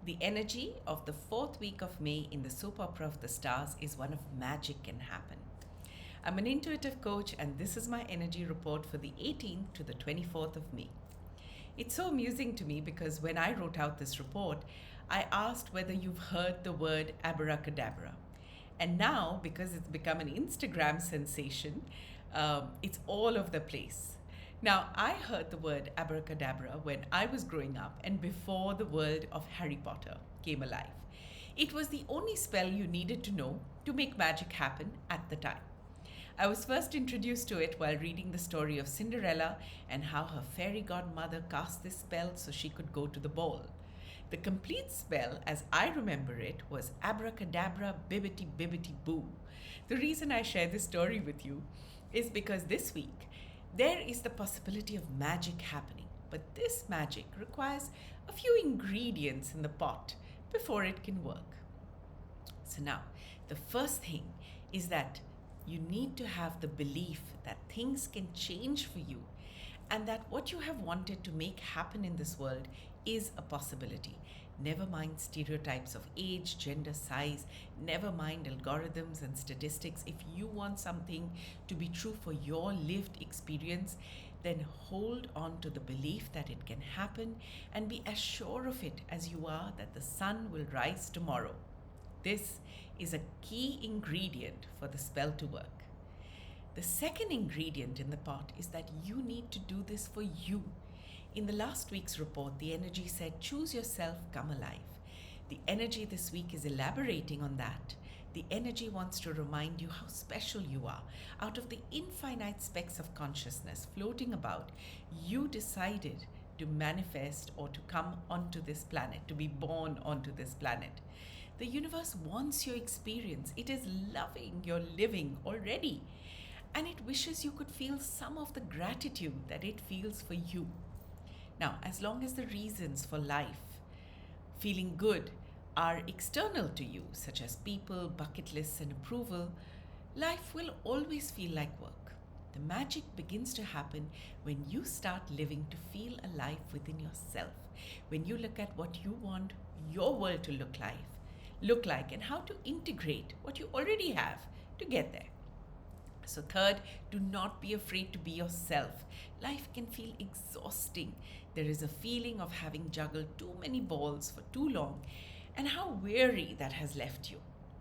The energy of the fourth week of May in the soap opera of the stars is one of magic can happen. I'm an intuitive coach, and this is my energy report for the 18th to the 24th of May. It's so amusing to me because when I wrote out this report, I asked whether you've heard the word abracadabra. And now, because it's become an Instagram sensation, it's all over the place. Now, I heard the word abracadabra when I was growing up and before the world of Harry Potter came alive. It was the only spell you needed to know to make magic happen at the time. I was first introduced to it while reading the story of Cinderella and how her fairy godmother cast this spell so she could go to the ball. The complete spell, as I remember it, was abracadabra bibbity bibbity boo. The reason I share this story with you is because this week there is the possibility of magic happening, but this magic requires a few ingredients in the pot before it can work. So now, the first thing is that you need to have the belief that things can change for you and that what you have wanted to make happen in this world is a possibility. Never mind stereotypes of age, gender, size, never mind algorithms and statistics. If you want something to be true for your lived experience, then hold on to the belief that it can happen and be as sure of it as you are that the sun will rise tomorrow. This is a key ingredient for the spell to work. The second ingredient in the pot is that you need to do this for you. In the last week's report, the energy said, choose yourself, come alive. The energy this week is elaborating on that. The energy wants to remind you how special you are. Out of the infinite specks of consciousness floating about, you decided to manifest or to come onto this planet, to be born onto this planet. The universe wants your experience. It is loving your living already. And it wishes you could feel some of the gratitude that it feels for you. Now, as long as the reasons for life, feeling good, are external to you, such as people, bucket lists, and approval, life will always feel like work. The magic begins to happen when you start living to feel alive within yourself, when you look at what you want your world to look like, and how to integrate what you already have to get there. So third, do not be afraid to be yourself. Life can feel exhausting. There is a feeling of having juggled too many balls for too long and how weary that has left you.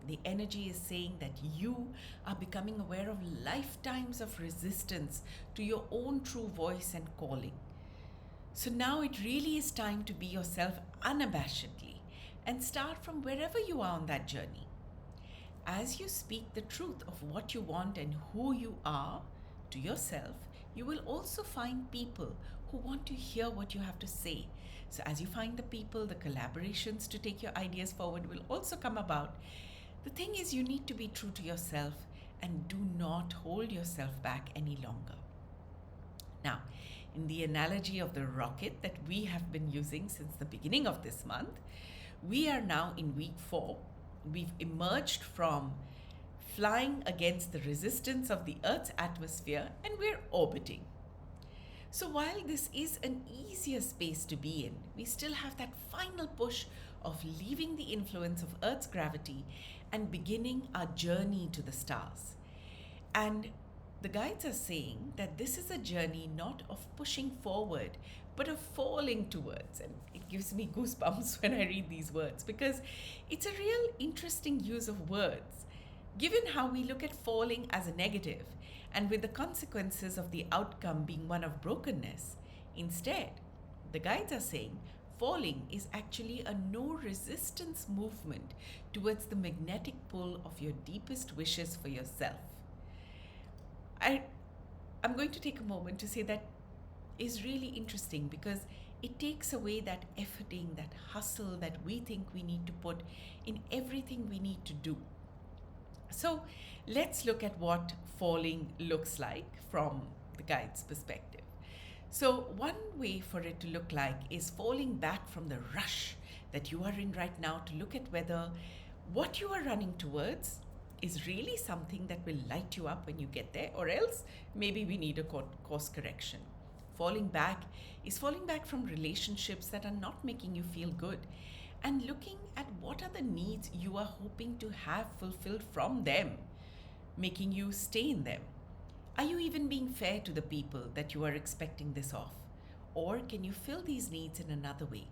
The energy is saying that you are becoming aware of lifetimes of resistance to your own true voice and calling. So now it really is time to be yourself unabashedly and start from wherever you are on that journey. As you speak the truth of what you want and who you are to yourself, you will also find people who want to hear what you have to say. So as you find the people, the collaborations to take your ideas forward will also come about. The thing is, you need to be true to yourself and do not hold yourself back any longer. Now, in the analogy of the rocket that we have been using since the beginning of this month, we are now in week 4. We've emerged from flying against the resistance of the Earth's atmosphere and we're orbiting. So while this is an easier space to be in, we still have that final push of leaving the influence of Earth's gravity and beginning our journey to the stars. And the guides are saying that this is a journey not of pushing forward, but of falling towards. And it gives me goosebumps when I read these words because it's a real interesting use of words, given how we look at falling as a negative and with the consequences of the outcome being one of brokenness. Instead, the guides are saying falling is actually a no resistance movement towards the magnetic pull of your deepest wishes for yourself. I'm going to take a moment to say that is really interesting because it takes away that efforting, that hustle that we think we need to put in everything we need to do. So let's look at what falling looks like from the guide's perspective. So one way for it to look like is falling back from the rush that you are in right now to look at whether what you are running towards is really something that will light you up when you get there, or else maybe we need a course correction. Falling back is falling back from relationships that are not making you feel good and looking at what are the needs you are hoping to have fulfilled from them, making you stay in them. Are you even being fair to the people that you are expecting this of? Or can you fill these needs in another way?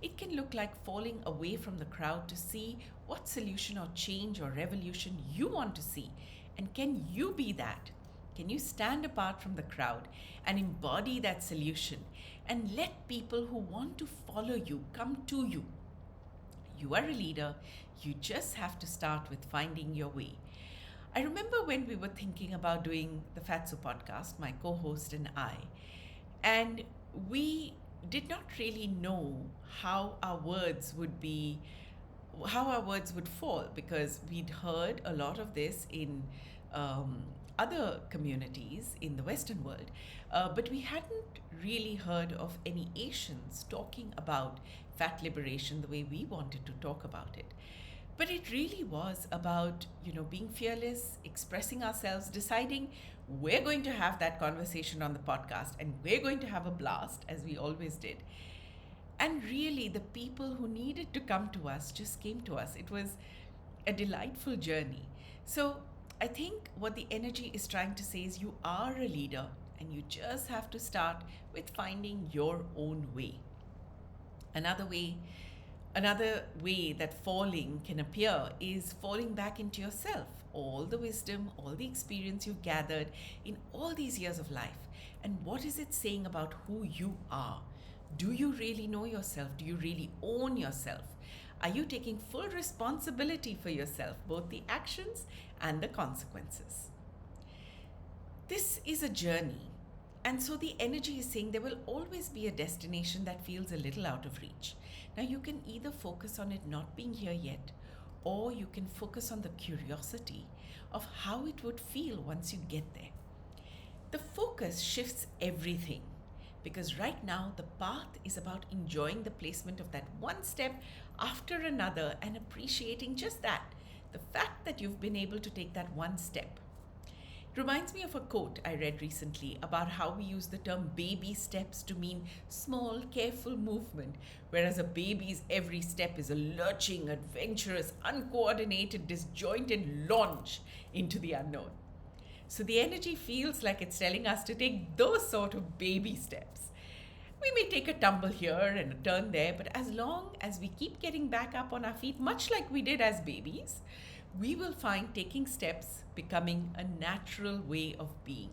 It can look like falling away from the crowd to see what solution or change or revolution you want to see. And can you be that? Can you stand apart from the crowd and embody that solution and let people who want to follow you come to you? You are a leader. You just have to start with finding your way. I remember when we were thinking about doing the Fatso podcast, my co host and I, and we did not really know how our words would be, how our words would fall, because we'd heard a lot of this in other communities in the Western world, but we hadn't really heard of any Asians talking about fat liberation the way we wanted to talk about it. But it really was about, being fearless, expressing ourselves, deciding we're going to have that conversation on the podcast and we're going to have a blast, as we always did. And really, the people who needed to come to us just came to us. It was a delightful journey. So I think what the energy is trying to say is you are a leader and you just have to start with finding your own way. Another way that falling can appear is falling back into yourself. All the wisdom, all the experience you've gathered in all these years of life. And what is it saying about who you are? Do you really know yourself? Do you really own yourself? Are you taking full responsibility for yourself, both the actions and the consequences? This is a journey. And so the energy is saying there will always be a destination that feels a little out of reach. Now you can either focus on it not being here yet, or you can focus on the curiosity of how it would feel once you get there. The focus shifts everything, because right now the path is about enjoying the placement of that one step after another and appreciating just that, the fact that you've been able to take that one step. It reminds me of a quote I read recently about how we use the term baby steps to mean small, careful movement, whereas a baby's every step is a lurching, adventurous, uncoordinated, disjointed launch into the unknown. So the energy feels like it's telling us to take those sort of baby steps. We may take a tumble here and a turn there, but as long as we keep getting back up on our feet, much like we did as babies, we will find taking steps becoming a natural way of being.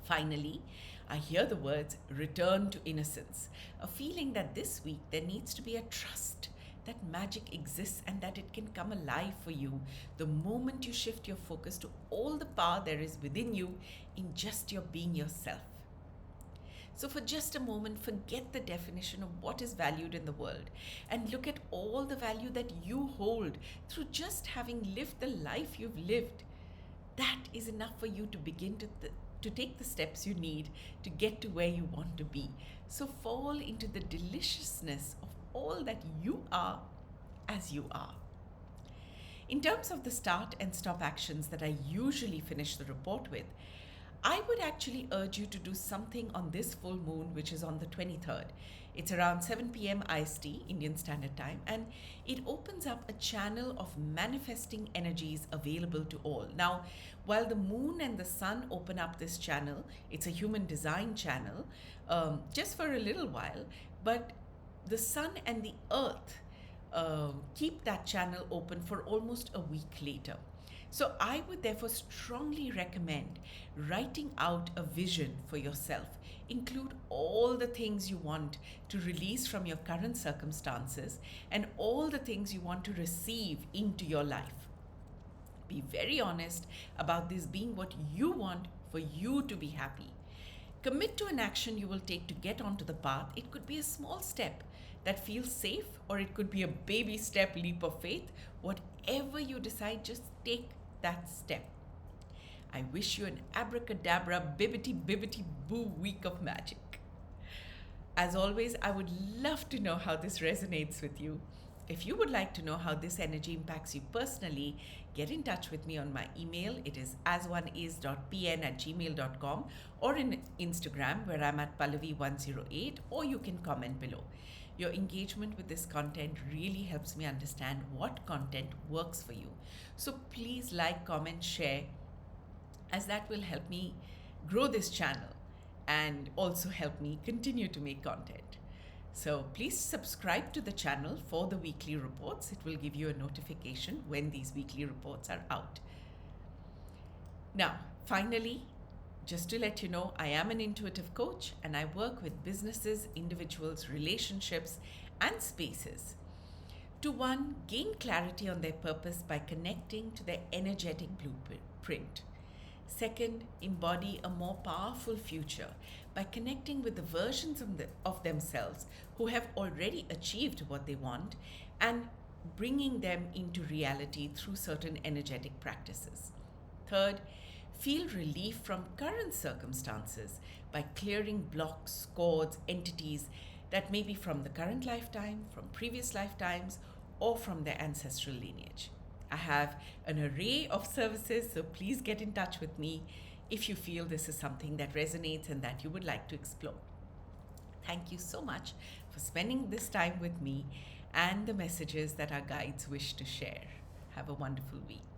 Finally, I hear the words return to innocence, a feeling that this week there needs to be a trust that magic exists and that it can come alive for you the moment you shift your focus to all the power there is within you in just your being yourself. So for just a moment, forget the definition of what is valued in the world and look at all the value that you hold through just having lived the life you've lived. That is enough for you to begin to take the steps you need to get to where you want to be. So fall into the deliciousness of all that you are as you are. In terms of the start and stop actions that I usually finish the report with, I would actually urge you to do something on this full moon, which is on the 23rd. It's around 7 p.m. IST, Indian Standard Time, and it opens up a channel of manifesting energies available to all. Now, while the moon and the sun open up this channel, it's a human design channel, just for a little while, but the sun and the earth keep that channel open for almost a week later. So I would therefore strongly recommend writing out a vision for yourself. Include all the things you want to release from your current circumstances and all the things you want to receive into your life. Be very honest about this being what you want for you to be happy. Commit to an action you will take to get onto the path. It could be a small step that feels safe, or it could be a baby step leap of faith. Whatever you decide, just take that step. I wish you an abracadabra, bibbity boo week of magic. As always, I would love to know how this resonates with you. If you would like to know how this energy impacts you personally, get in touch with me on my email. It is asoneis.pn@gmail.com, or in Instagram where I'm at Pallavi108, or you can comment below. Your engagement with this content really helps me understand what content works for you. So please like, comment, share, as that will help me grow this channel and also help me continue to make content. So please subscribe to the channel for the weekly reports. It will give you a notification when these weekly reports are out. Now, finally, just to let you know, I am an intuitive coach and I work with businesses, individuals, relationships, and spaces to one, gain clarity on their purpose by connecting to their energetic blueprint. Second, embody a more powerful future by connecting with the versions of themselves who have already achieved what they want and bringing them into reality through certain energetic practices. Third, feel relief from current circumstances by clearing blocks, cords, entities that may be from the current lifetime, from previous lifetimes, or from their ancestral lineage. I have an array of services, so please get in touch with me if you feel this is something that resonates and that you would like to explore. Thank you so much for spending this time with me and the messages that our guides wish to share. Have a wonderful week.